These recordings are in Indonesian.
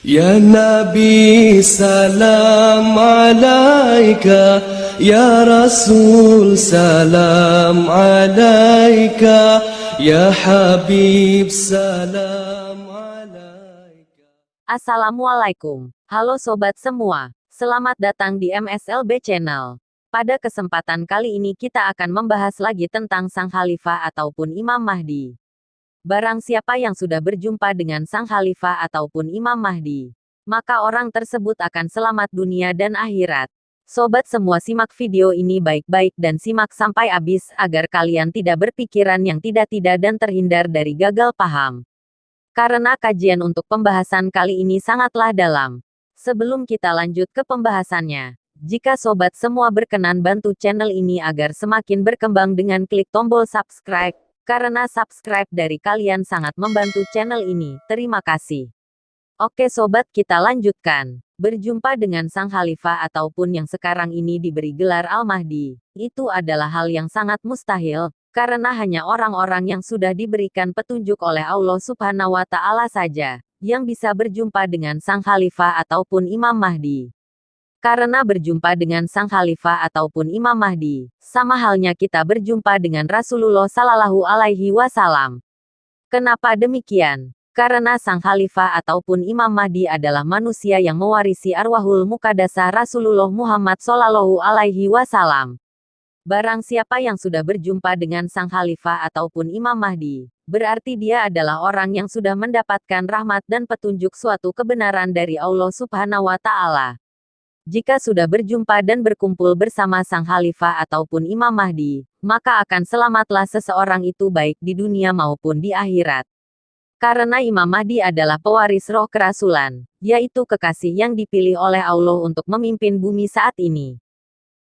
Ya Nabi salam alaika, Ya Rasul salam alaika, Ya Habib salam alaika. Assalamualaikum. Halo sobat semua. Selamat datang di MSLB Channel. Pada kesempatan kali ini kita akan membahas lagi tentang Sang Khalifah ataupun Imam Mahdi. Barang siapa yang sudah berjumpa dengan Sang Khalifah ataupun Imam Mahdi, maka orang tersebut akan selamat dunia dan akhirat. Sobat semua, simak video ini baik-baik dan simak sampai habis agar kalian tidak berpikiran yang tidak-tidak dan terhindar dari gagal paham. Karena kajian untuk pembahasan kali ini sangatlah dalam. Sebelum kita lanjut ke pembahasannya, jika sobat semua berkenan bantu channel ini agar semakin berkembang dengan klik tombol subscribe, karena subscribe dari kalian sangat membantu channel ini. Terima kasih. Oke sobat, kita lanjutkan. Berjumpa dengan Sang Khalifah ataupun yang sekarang ini diberi gelar Al-Mahdi, itu adalah hal yang sangat mustahil, karena hanya orang-orang yang sudah diberikan petunjuk oleh Allah Subhanahu wa Ta'ala saja yang bisa berjumpa dengan Sang Khalifah ataupun Imam Mahdi. Karena berjumpa dengan Sang Khalifah ataupun Imam Mahdi, sama halnya kita berjumpa dengan Rasulullah Sallallahu Alaihi Wasallam. Kenapa demikian? Karena Sang Khalifah ataupun Imam Mahdi adalah manusia yang mewarisi arwahul muqaddasah Rasulullah Muhammad Sallallahu Alaihi Wasallam. Barang siapa yang sudah berjumpa dengan Sang Khalifah ataupun Imam Mahdi, berarti dia adalah orang yang sudah mendapatkan rahmat dan petunjuk suatu kebenaran dari Allah Subhanahu wa Ta'ala. Jika sudah berjumpa dan berkumpul bersama Sang Khalifah ataupun Imam Mahdi, maka akan selamatlah seseorang itu baik di dunia maupun di akhirat. Karena Imam Mahdi adalah pewaris roh kerasulan, yaitu kekasih yang dipilih oleh Allah untuk memimpin bumi saat ini.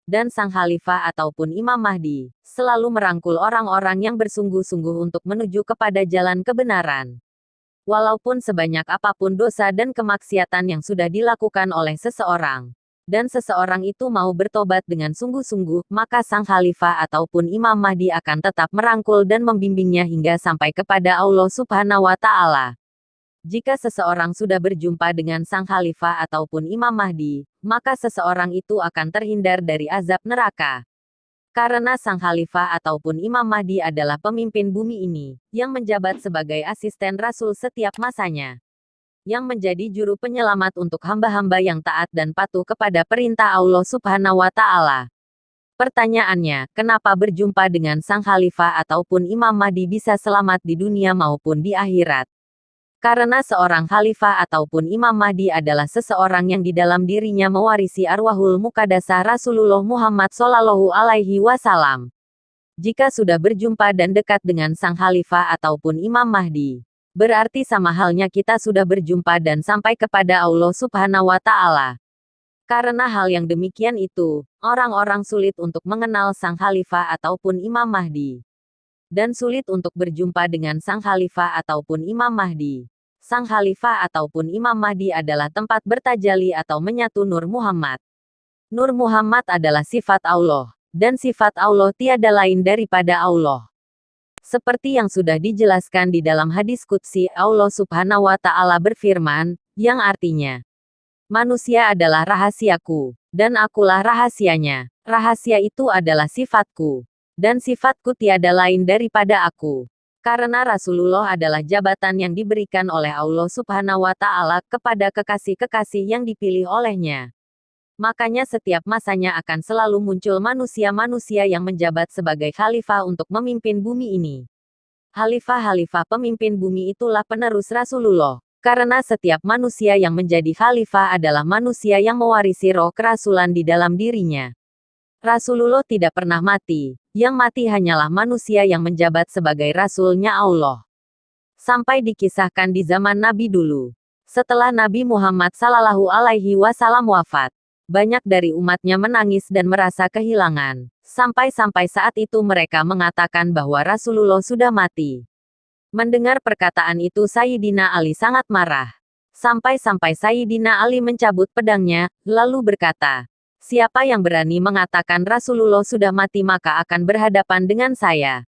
Dan Sang Khalifah ataupun Imam Mahdi selalu merangkul orang-orang yang bersungguh-sungguh untuk menuju kepada jalan kebenaran. Walaupun sebanyak apapun dosa dan kemaksiatan yang sudah dilakukan oleh seseorang, dan seseorang itu mau bertobat dengan sungguh-sungguh, maka Sang Khalifah ataupun Imam Mahdi akan tetap merangkul dan membimbingnya hingga sampai kepada Allah Subhanahu wa Ta'ala. Jika seseorang sudah berjumpa dengan Sang Khalifah ataupun Imam Mahdi, maka seseorang itu akan terhindar dari azab neraka. Karena Sang Khalifah ataupun Imam Mahdi adalah pemimpin bumi ini, yang menjabat sebagai asisten Rasul setiap masanya, yang menjadi juru penyelamat untuk hamba-hamba yang taat dan patuh kepada perintah Allah Subhanahu wa Ta'ala. Pertanyaannya, kenapa berjumpa dengan Sang Khalifah ataupun Imam Mahdi bisa selamat di dunia maupun di akhirat? Karena seorang khalifah ataupun Imam Mahdi adalah seseorang yang di dalam dirinya mewarisi arwahul muqaddasah Rasulullah Muhammad Sallallahu Alaihi Wasallam. Jika sudah berjumpa dan dekat dengan Sang Khalifah ataupun Imam Mahdi, berarti sama halnya kita sudah berjumpa dan sampai kepada Allah Subhanahu wa Ta'ala. Karena hal yang demikian itu, orang-orang sulit untuk mengenal Sang Khalifah ataupun Imam Mahdi, dan sulit untuk berjumpa dengan Sang Khalifah ataupun Imam Mahdi. Sang Khalifah ataupun Imam Mahdi adalah tempat bertajalli atau menyatu Nur Muhammad. Nur Muhammad adalah sifat Allah, dan sifat Allah tiada lain daripada Allah. Seperti yang sudah dijelaskan di dalam hadis qudsi, Allah Subhanahu wa Ta'ala berfirman, yang artinya, manusia adalah rahasiaku, dan akulah rahasianya. Rahasia itu adalah sifatku, dan sifatku tiada lain daripada aku. Karena Rasulullah adalah jabatan yang diberikan oleh Allah Subhanahu wa Ta'ala kepada kekasih-kekasih yang dipilih olehnya. Makanya setiap masanya akan selalu muncul manusia-manusia yang menjabat sebagai khalifah untuk memimpin bumi ini. Khalifah-khalifah pemimpin bumi itulah penerus Rasulullah. Karena setiap manusia yang menjadi khalifah adalah manusia yang mewarisi roh kerasulan di dalam dirinya. Rasulullah tidak pernah mati, yang mati hanyalah manusia yang menjabat sebagai Rasulnya Allah. Sampai dikisahkan di zaman Nabi dulu. Setelah Nabi Muhammad Sallallahu Alaihi Wasallam wafat, banyak dari umatnya menangis dan merasa kehilangan. Sampai-sampai saat itu mereka mengatakan bahwa Rasulullah sudah mati. Mendengar perkataan itu Sayyidina Ali sangat marah. Sampai-sampai Sayyidina Ali mencabut pedangnya, lalu berkata, siapa yang berani mengatakan Rasulullah sudah mati maka akan berhadapan dengan saya.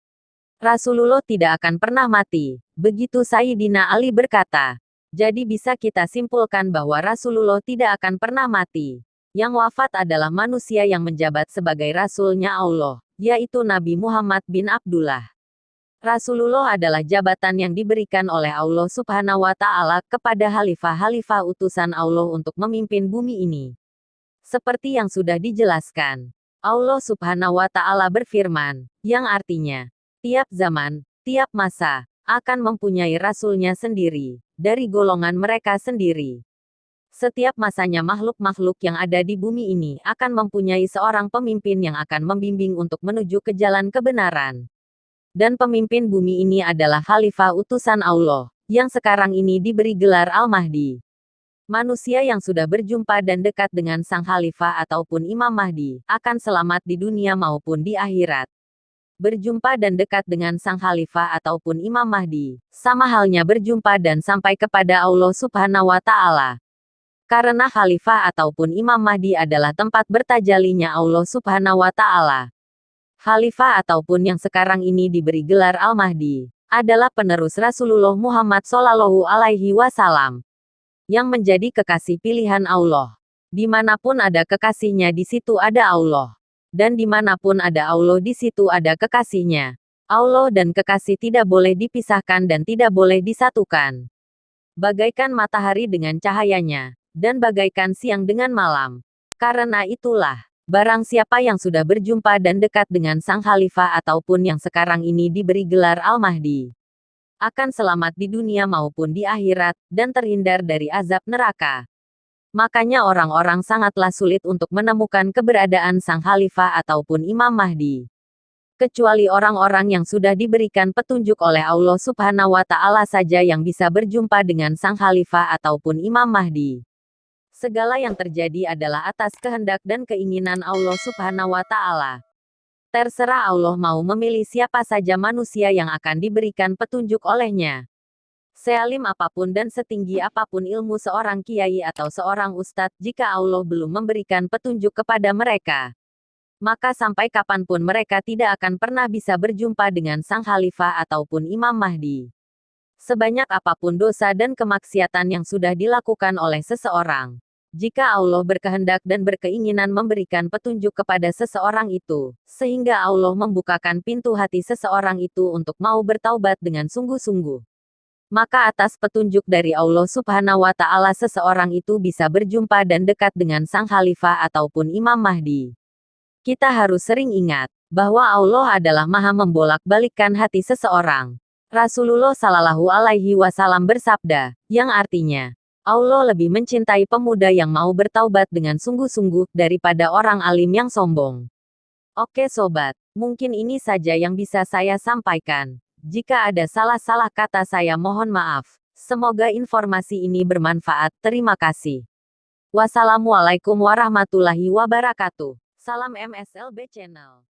Rasulullah tidak akan pernah mati. Begitu Sayyidina Ali berkata. Jadi bisa kita simpulkan bahwa Rasulullah tidak akan pernah mati. Yang wafat adalah manusia yang menjabat sebagai Rasul-Nya Allah, yaitu Nabi Muhammad bin Abdullah. Rasulullah adalah jabatan yang diberikan oleh Allah Subhanahu wa Ta'ala kepada khalifah-khalifah utusan Allah untuk memimpin bumi ini. Seperti yang sudah dijelaskan, Allah Subhanahu wa Ta'ala berfirman, yang artinya, tiap zaman, tiap masa, akan mempunyai Rasul-Nya sendiri, dari golongan mereka sendiri. Setiap masanya makhluk-makhluk yang ada di bumi ini akan mempunyai seorang pemimpin yang akan membimbing untuk menuju ke jalan kebenaran. Dan pemimpin bumi ini adalah khalifah utusan Allah, yang sekarang ini diberi gelar Al-Mahdi. Manusia yang sudah berjumpa dan dekat dengan sang khalifah ataupun Imam Mahdi, akan selamat di dunia maupun di akhirat. Berjumpa dan dekat dengan sang khalifah ataupun Imam Mahdi, sama halnya berjumpa dan sampai kepada Allah Subhanahu wa Ta'ala. Karena khalifah ataupun Imam Mahdi adalah tempat bertajalinya Allah Subhanahu wa Ta'ala. Khalifah ataupun yang sekarang ini diberi gelar Al-Mahdi, adalah penerus Rasulullah Muhammad Shallallahu Alaihi Wasallam, yang menjadi kekasih pilihan Allah. Dimanapun ada kekasihnya di situ ada Allah. Dan dimanapun ada Allah di situ ada kekasihnya. Allah dan kekasih tidak boleh dipisahkan dan tidak boleh disatukan. Bagaikan matahari dengan cahayanya, dan bagaikan siang dengan malam. Karena itulah, barang siapa yang sudah berjumpa dan dekat dengan sang khalifah ataupun yang sekarang ini diberi gelar Al-Mahdi, akan selamat di dunia maupun di akhirat, dan terhindar dari azab neraka. Makanya orang-orang sangatlah sulit untuk menemukan keberadaan sang khalifah ataupun Imam Mahdi. Kecuali orang-orang yang sudah diberikan petunjuk oleh Allah Subhanahu wa Ta'ala saja yang bisa berjumpa dengan sang khalifah ataupun Imam Mahdi. Segala yang terjadi adalah atas kehendak dan keinginan Allah Subhanahu wa Ta'ala. Terserah Allah mau memilih siapa saja manusia yang akan diberikan petunjuk olehnya. Sealim apapun dan setinggi apapun ilmu seorang kiai atau seorang ustadz, jika Allah belum memberikan petunjuk kepada mereka, maka sampai kapanpun mereka tidak akan pernah bisa berjumpa dengan sang khalifah ataupun Imam Mahdi. Sebanyak apapun dosa dan kemaksiatan yang sudah dilakukan oleh seseorang, jika Allah berkehendak dan berkeinginan memberikan petunjuk kepada seseorang itu, sehingga Allah membukakan pintu hati seseorang itu untuk mau bertaubat dengan sungguh-sungguh, maka atas petunjuk dari Allah Subhanahu wa Ta'ala seseorang itu bisa berjumpa dan dekat dengan sang khalifah ataupun Imam Mahdi. Kita harus sering ingat bahwa Allah adalah Maha membolak-balikkan hati seseorang. Rasulullah Shallallahu Alaihi Wasallam bersabda, yang artinya, Allah lebih mencintai pemuda yang mau bertaubat dengan sungguh-sungguh daripada orang alim yang sombong. Oke sobat, mungkin ini saja yang bisa saya sampaikan. Jika ada salah-salah kata saya mohon maaf. Semoga informasi ini bermanfaat. Terima kasih. Wassalamualaikum warahmatullahi wabarakatuh. Salam MSLB Channel.